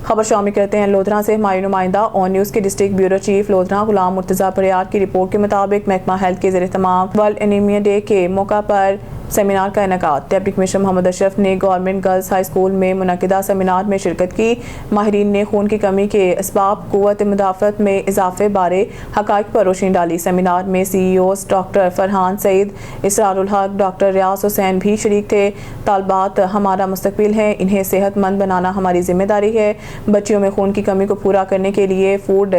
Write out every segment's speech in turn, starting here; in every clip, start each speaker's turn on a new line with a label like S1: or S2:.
S1: خبر شامل کرتے ہیں لودھراں سے ہماری نمائندہ آن نیوز کے district bureau chief Lodhran Ghulam Murtaza پریار کی رپورٹ کے مطابق محکمہ ہیلتھ کے زیر اہتمام ورلڈ انیمیا ڈے کے موقع پر سیمینار کا انعقاد۔ ڈپٹی کمشنر محمد اشرف نے گورنمنٹ گرلز ہائی اسکول میں منعقدہ سیمینار میں شرکت کی۔ ماہرین نے خون کی کمی کے اسباب، قوت مدافعت میں اضافے بارے حقائق پر روشنی ڈالی۔ سیمینار میں سی ای اوز ڈاکٹر فرحان سعید، اسرار الحق، ڈاکٹر ریاض حسین بھی شریک تھے۔ طالبات ہمارا مستقبل ہیں، انہیں صحت مند بنانا ہماری ذمہ داری ہے۔ بچیوں میں خون کی کمی کو پورا کرنے کے لیے فوڈ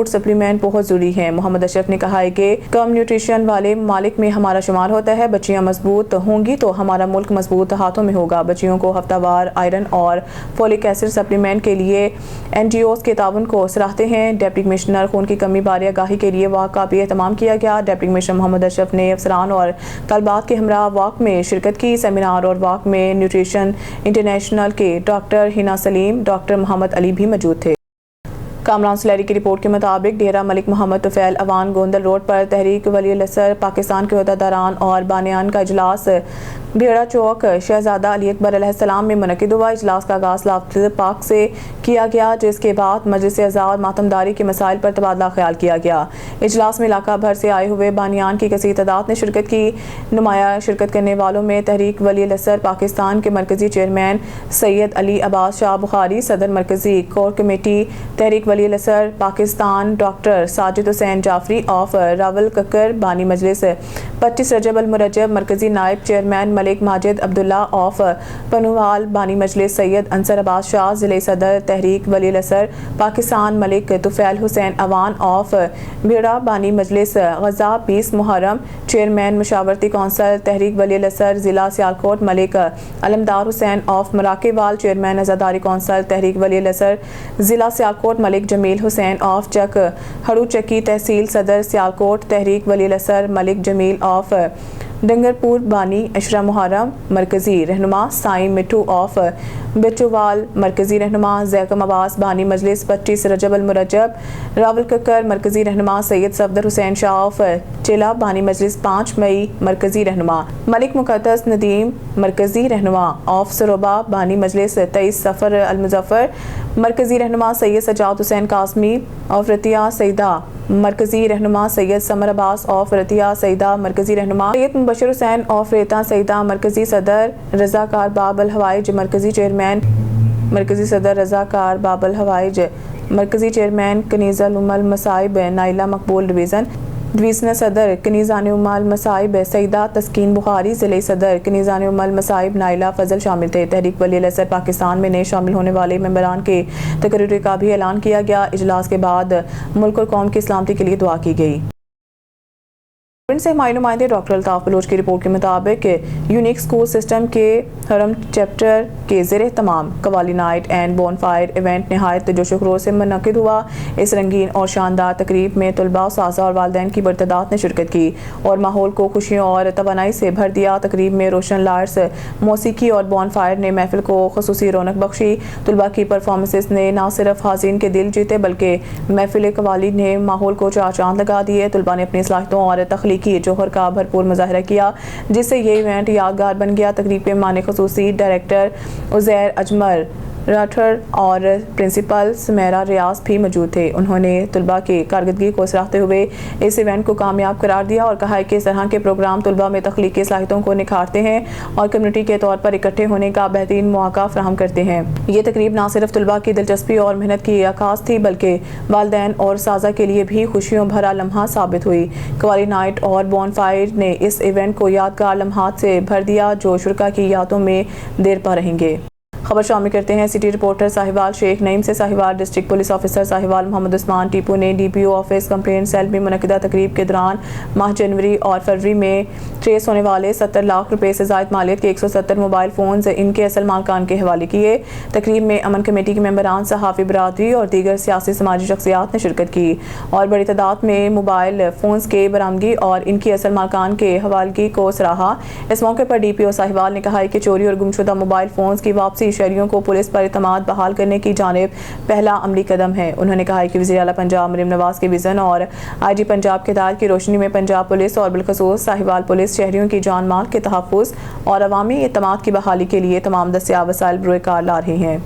S1: سپلیمنٹ بہت ضروری ہے۔ محمد اشرف نے کہا ہے کہ کم نیوٹریشن والے ممالک میں ہمارا شمار ہوتا ہے۔ بچیاں مضبوط ہوں گی تو ہمارا ملک مضبوط ہاتھوں میں ہوگا۔ بچیوں کو ہفتہ وار آئرن اور فولک ایسڈ سپلیمنٹ کے لیے این جی اوز کے تعاون کو سراہتے ہیں۔ ڈپٹی کمشنر خون کی کمی بارے آگاہی کے لیے واک کا بھی اہتمام کیا گیا۔ ڈپٹی کمشنر محمد اشرف نے افسران اور طالبات کے ہمراہ واک میں شرکت کی۔ سیمینار اور واک میں نیوٹریشن انٹرنیشنل کے ڈاکٹر ہنا سلیم، ڈاکٹر محمد علی بھی موجود تھے۔ کامران سلیری کی رپورٹ کے مطابق ڈیرہ ملک محمد طفیل اوان گوندل روڈ پر تحریک ولی الاثر پاکستان کے عہدیداران اور بانیان کا اجلاس بھیڑا چوک شہزادہ علی اکبر علیہ السلام میں منعقد ہوا۔ اجلاس کا آغاز لفظ پاک سے کیا گیا، جس کے بعد مجلس اعضاء اور ماتمداری کے مسائل پر تبادلہ خیال کیا گیا۔ اجلاس میں علاقہ بھر سے آئے ہوئے بانیان کی کثیر تعداد نے شرکت کی۔ نمایاں شرکت کرنے والوں میں تحریک ولی الاثر پاکستان کے مرکزی چیئرمین سید علی عباس شاہ بخاری، صدر مرکزی کور کمیٹی تحریک ولی الاثر پاکستان ڈاکٹر ساجد حسین جعفری آف راول ککر، بانی مجلس 25 رجب المرجب مرکزی نائب چیئرمین ملک ماجد عبداللہ آف پنوال، بانی مجلس سید انصر عباس شاہ، ضلع صدر تحریک ولی الاثر پاکستان ملک طفیل حسین اوان آف بھیڑا، بانی مجلس غزہ 20 محرم، چیئرمین مشاورتی کونسل تحریک ولی الاثر ضلع سیالکوٹ ملک علمدار حسین آف مراکیوال، چیئرمین عزاداری کونسل تحریک ولی الاثر ضلع سیالکوٹ ملک جمیل حسین آف چک ہڑو چکی تحصیل، صدر سیالکوٹ تحریک ولی الاثر ملک جمیل آف ڈنگرپور، بانی عشرہ محرم مرکزی رہنما سائیں مٹھو آف بچوال، مرکزی رہنما زیکم عباس، بانی مجلس 25 رجب المرجب راول ککر، مرکزی رہنما سید صفدر حسین شاہ آف چیلا، بانی مجلس 5 مئی، مرکزی رہنما ملک مقدس ندیم، مرکزی رہنما آف سروبا، بانی مجلس 23 سفر المظفر، مرکزی رہنما سید سجاد حسین قاسمی آف رتیہ سیدہ، مرکزی رہنما سید سمر عباس آف رتیہ سیدہ، مرکزی رہنما سید مبشر حسین آف ریتا سیدہ، مرکزی صدر رضا کار باب الحوائج، مرکزی چیئرمین مرکزی چیئرمین کنیزہ ام المصائب نائلہ مقبول ڈویژنل صدر کنیزان ام المصائب سیدہ تسکین بخاری، ضلعی صدر کنیزان ام المصائب نائلہ فضل شامل تھے۔ تحریک ولی الاثر پاکستان میں نئے شامل ہونے والے ممبران کے تقرری کا بھی اعلان کیا گیا۔ اجلاس کے بعد ملک اور قوم کی سلامتی کے لیے دعا کی گئی۔ سے ہمارے نمائندے ڈاکٹر الطاف بلوچ کی رپورٹ کے مطابق یونیک اسکول سسٹم کے حرم چیپٹر کے زیر اہتمام qawwali night and bonfire event نہایت جوش و خروش سے منعقد ہوا۔ اس رنگین اور شاندار تقریب میں طلباء، اساتذہ اور والدین کی بڑی تعداد نے شرکت کی اور ماحول کو خوشیوں اور توانائی سے بھر دیا۔ تقریب میں روشن لائٹس، موسیقی اور بون فائر نے محفل کو خصوصی رونق بخشی۔ طلباء کی پرفارمنسز نے نہ صرف حاضرین کے دل جیتے بلکہ محفل قوالی نے ماحول کو چار چاند لگا دیے۔ طلباء نے اپنی صلاحیتوں اور تخلیقی جوہر کا بھرپور مظاہرہ کیا، جس سے یہ ایونٹ یادگار بن گیا۔ تقریب کے معنی خصوصی ڈائریکٹر عزیر اجمل راٹھر اور پرنسپل سمیرہ ریاض بھی موجود تھے۔ انہوں نے طلباء کی کارکردگی کو سراہتے ہوئے اس ایونٹ کو کامیاب قرار دیا اور کہا کہ اس طرح کے پروگرام طلباء میں تخلیقی صلاحیتوں کو نکھارتے ہیں اور کمیونٹی کے طور پر اکٹھے ہونے کا بہترین مواقع فراہم کرتے ہیں۔ یہ تقریب نہ صرف طلباء کی دلچسپی اور محنت کی عکاس تھی بلکہ والدین اور اساتذہ کے لیے بھی خوشیوں بھرا لمحہ ثابت ہوئی۔ قوالی نائٹ اور بون فائر نے اس ایونٹ کو یادگار لمحات سے بھر دیا جو شرکاء کی یادوں میں دیر پا رہیں گے۔ خبر شامل کرتے ہیں سٹی رپورٹر ساہیوال شیخ نعیم سے۔ Sahiwal district police officer Sahiwal Muhammad Usman Tipu نے D P O office complaint cell میں منعقدہ تقریب کے دوران ماہ جنوری اور فروری میں ٹریس ہونے والے 70 لاکھ روپے سے زائد مالیت کے 170 موبائل فونز ان کے اصل مالکان کے حوالے کیے۔ تقریب میں امن کمیٹی کے ممبران، صحافی برادری اور دیگر سیاسی سماجی شخصیات نے شرکت کی اور بڑی تعداد میں موبائل فونز کے برآمدگی اور ان کی اصل مالکان کے حوالگی کو سراہا۔ اس موقع پر ڈی پی او ساہیوال نے کہا کہ چوری اور گم شدہ موبائل فونز کی واپسی کہ شہریوں کو پولیس پر اعتماد بحال کرنے کی جانب پہلا عملی قدم ہے۔ انہوں نے کہا کہ وزیر اعلیٰ پنجاب مریم نواز کے وژن اور آئی جی پنجاب کے ہدایت کی روشنی میں پنجاب پولیس اور بالخصوص ساہیوال پولیس شہریوں کی جان مال کے تحفظ اور عوامی اعتماد کی بحالی کے لیے تمام دستیاب وسائل بروئے کار لا رہی ہیں۔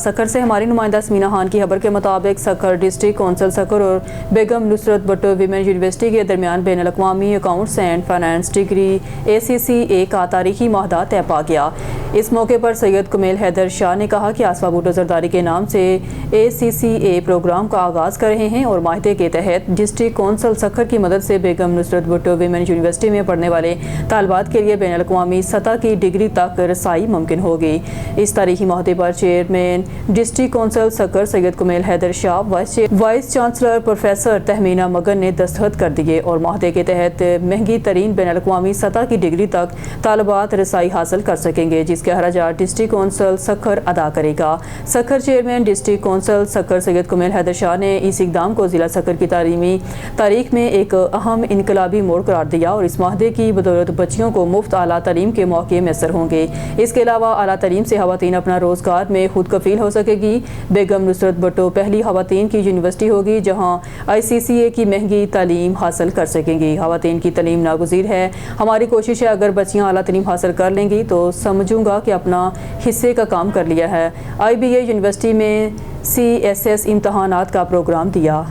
S2: سکھر سے ہماری نمائندہ سمینا خان کی خبر کے مطابق سکھر ڈسٹرکٹ کونسل سکھر اور بیگم نصرت بھٹو ویمن یونیورسٹی کے درمیان بین الاقوامی accounts and finance degree ACCA کا تاریخی معاہدہ طے پا گیا۔ اس موقع پر سید کمیل حیدر شاہ نے کہا کہ آصفہ بھٹو زرداری کے نام سے ACCA پروگرام کا آغاز کر رہے ہیں اور معاہدے کے تحت ڈسٹرکٹ کونسل سکھر کی مدد سے بیگم نصرت بھٹو ویمن یونیورسٹی میں پڑھنے والے طالبات کے لیے بین الاقوامی سطح کی ڈگری تک رسائی ممکن ہوگی۔ اس تاریخی معاہدے پر chairman district council Sukkur Syed Kumail Haider شاہ، وائس چانسلر پروفیسر تہمینہ مگن نے دستخط کر دیے اور معاہدے کے تحت مہنگی ترین بین الاقوامی سطح کی ڈگری تک طالبات رسائی حاصل کر سکیں گے، جس کے اخراجات ڈسٹرکٹ کونسل سکھر ادا کرے گا۔ Sukkur chairman district council Sukkur Syed Kumail Haider Shah نے اس اقدام کو ضلع سکھر کی تعلیمی تاریخ میں ایک اہم انقلابی موڑ قرار دیا اور اس معاہدے کی بدولت بچیوں کو مفت اعلیٰ تعلیم کے موقع میسر ہوں گے۔ اس کے علاوہ اعلیٰ تعلیم سے خواتین اپنا روزگار میں خود کفیل ہو سکے گی۔ بیگم نصرت بھٹو پہلی خواتین کی یونیورسٹی ہوگی جہاں ICCA کی مہنگی تعلیم حاصل کر سکیں گی۔ خواتین کی تعلیم ناگزیر ہے، ہماری کوشش ہے اگر بچیاں اعلیٰ تعلیم حاصل کر لیں گی تو سمجھوں گا کہ اپنا حصے کا کام کر لیا ہے۔ IBA یونیورسٹی میں CSS امتحانات کا پروگرام دیا۔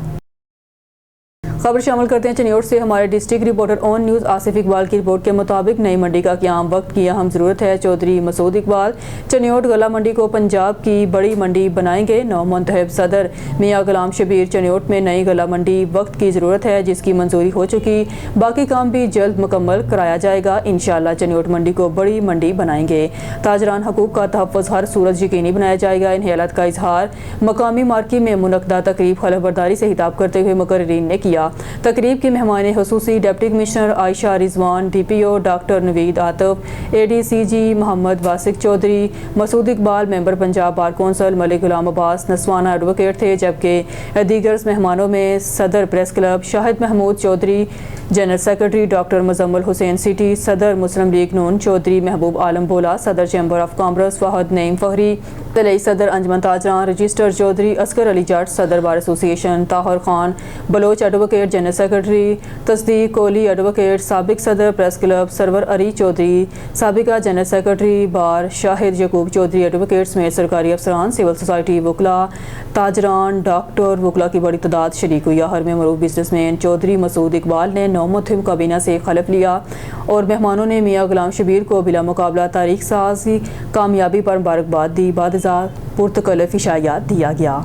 S2: خبر شامل کرتے ہیں چنیوٹ سے ہمارے ڈسٹرکٹ رپورٹر آن نیوز آصف اقبال کی رپورٹ کے مطابق نئی منڈی کا قیام وقت کی اہم ضرورت ہے۔ چودھری مسعود اقبال چنیوٹ غلہ منڈی کو پنجاب کی بڑی منڈی بنائیں گے۔ نو منتخب صدر میاں غلام شبیر چنیوٹ میں نئی غلہ منڈی وقت کی ضرورت ہے جس کی منظوری ہو چکی، باقی کام بھی جلد مکمل کرایا جائے گا۔ انشاءاللہ چنیوٹ منڈی کو بڑی منڈی بنائیں گے۔ تاجران حقوق کا تحفظ ہر صورت یقینی بنایا جائے گا۔ ان حالات کا اظہار مقامی مارکی میں منعقدہ تقریب خلف برداری سے خطاب کرتے ہوئے مقررین نے کیا۔ تقریب کی مہمان خصوصی ڈپٹی کمشنر عائشہ رضوان، DPO ڈاکٹر نوید عاطف، ADCG محمد واسق چودھری، مسعود اقبال ممبر پنجاب بار کونسل، ملک غلام عباس نسوانہ ایڈوکیٹ تھے، جبکہ دیگر مہمانوں میں صدر press club Shahid Mahmood Chaudhry, general secretary doctor Muzammil Hussain سٹی، صدر مسلم لیگ نون چودھری محبوب عالم بولا، صدر chamber of commerce Fahad Naeem Fakhri, طلعی صدر انجمن تاجران رجسٹر چودھری اصغر علی جٹ، صدر bar association Tahir Khan Baloch advocate, general secretary Tasdiq Koli advocate, سابق صدر پریس کلب سرور علی چودھری، سابقہ general secretary bar Shahid Yaqoob Chaudhry advocate سمیت سرکاری افسران، سول سوسائٹی وکلاء، تاجران، ڈاکٹر وکلاء کی بڑی تعداد شریک ہوئی۔ ہر میں معروف بزنس مین چودھری مسعود اقبال نے نو منتخب کابینہ سے خلف لیا اور مہمانوں نے میاں غلام شبیر کو بلا مقابلہ تاریخ ساز کامیابی پر مبارکباد دی۔ بعد ازاں پرتکلف عشائیات دیا گیا۔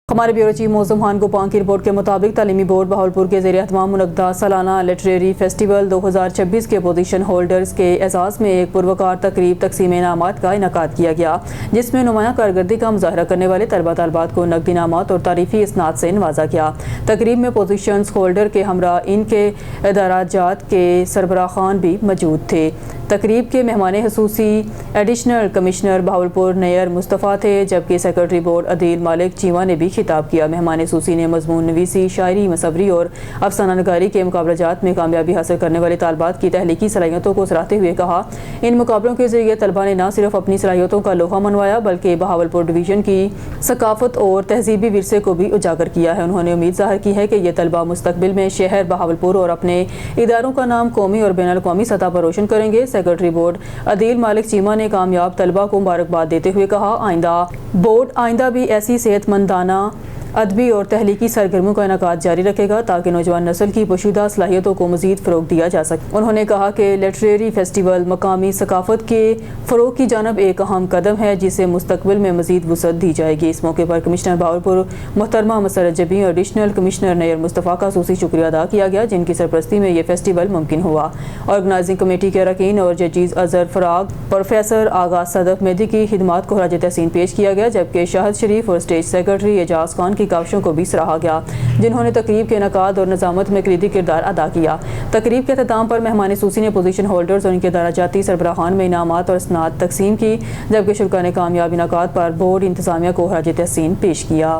S2: ہمارے بیورو چیف موزم خان گوپان کی رپورٹ کے مطابق تعلیمی بورڈ بہاولپور کے زیر اہتمام منعقدہ سالانہ لٹریری فیسٹیول 2026 کے پوزیشن ہولڈرز کے اعزاز میں ایک پروقار تقریب تقسیم انعامات کا انعقاد کیا گیا، جس میں نمایاں کارکردگی کا مظاہرہ کرنے والے طلبہ طالبات کو نقدی انعامات اور تعریفی اسناد سے نوازا گیا۔ تقریب میں پوزیشنز ہولڈر کے ہمراہ ان کے ادارہ جات کے سربراہان بھی موجود تھے۔ تقریب کے مہمان خصوصی ایڈیشنل کمشنر بہاولپور نیئر مصطفیٰ تھے، جبکہ سیکرٹری بورڈ عدیل مالک چیمہ نے بھی خطاب کیا۔ مہمان خصوصی نے مضمون نویسی، شاعری، مصوری اور افسانہ نگاری کے مقابلہ جات میں کامیابی حاصل کرنے والے طالبات کی تحلیقی صلاحیتوں کو سراہتے ہوئے کہا، ان مقابلوں کے ذریعے طلبہ نے نہ صرف اپنی صلاحیتوں کا لوہا منوایا بلکہ بہاولپور ڈویژن کی ثقافت اور تہذیبی ورثے کو بھی اجاگر کیا ہے۔ انہوں نے امید ظاہر کی ہے کہ یہ طلبہ مستقبل میں شہر بہاولپور اور اپنے اداروں کا نام قومی اور بین الاقوامی سطح پر روشن کریں گے۔ سیکرٹری بورڈ عدیل مالک چیمہ نے کامیاب طلبہ کو مبارکباد دیتے ہوئے کہا، بورڈ آئندہ بھی ایسی صحت مندانہ ادبی اور تحلیقی سرگرمیوں کا انعقاد جاری رکھے گا تاکہ نوجوان نسل کی پوشیدہ صلاحیتوں کو مزید فروغ دیا جا سکے۔ انہوں نے کہا کہ لٹریری فیسٹیول مقامی ثقافت کے فروغ کی جانب ایک اہم قدم ہے جسے مستقبل میں مزید وسعت دی جائے گی۔ اس موقع پر کمشنر بہاولپور محترمہ مسرت جبی اور ایڈیشنل کمشنر نیئر مصطفیٰ کا خصوصی شکریہ ادا کیا گیا، جن کی سرپرستی میں یہ فیسٹیول ممکن ہوا۔ آرگنائزنگ کمیٹی کے اراکین اور ججز اظہر فراغ، پروفیسر آغا صدف مہدی کی خدمات کو خراج تحسین پیش کیا گیا، جبکہ شاہد شریف اور اسٹیج سیکرٹری اعجاز خان کی کاوشوں کو بھی سراہا گیا، جنہوں نے تقریب کے انعقاد اور نظامت میں کلیدی کردار ادا کیا۔ تقریب کے اختتام پر مہمان خصوصی نے پوزیشن ہولڈرز اور ان کے ادارہ جاتی سربراہان میں انعامات اور اسناد تقسیم کی، جبکہ شرکاء نے کامیاب انعقاد پر بورڈ انتظامیہ کو خراج تحسین پیش کیا۔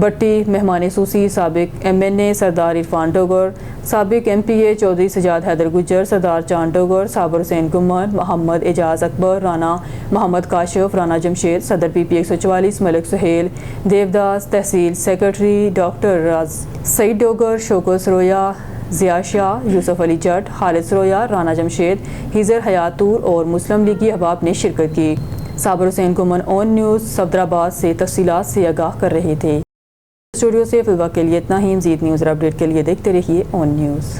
S2: بٹی مہمان خصوصی سابق MNA سردار عرفان ڈوگر، سابق MPA چودھری سجاد حیدر گجر، سردار چاند ڈوگر، صابر حسین گمن، محمد اعجاز اکبر، رانا محمد کاشف، رانا جمشید، صدر PP 144 ملک سہیل، دیوداس تحصیل سیکرٹری ڈاکٹر راز سعید ڈوگر، شوکت سرویا، ضیاء شاہ، یوسف علی جٹ، خالد سرویا، رانا جمشید، ہیزر حیاتور اور مسلم لیگی احباب نے شرکت کی۔ صابر حسین گمن اون نیوز صفدرآباد سے تفصیلات سے آگاہ کر رہے تھے۔ اسٹوڈیو سے فی الوقت کے لیے اتنا ہی، مزید نیوز اور اپڈیٹ کے لیے دیکھتے رہیے اون نیوز۔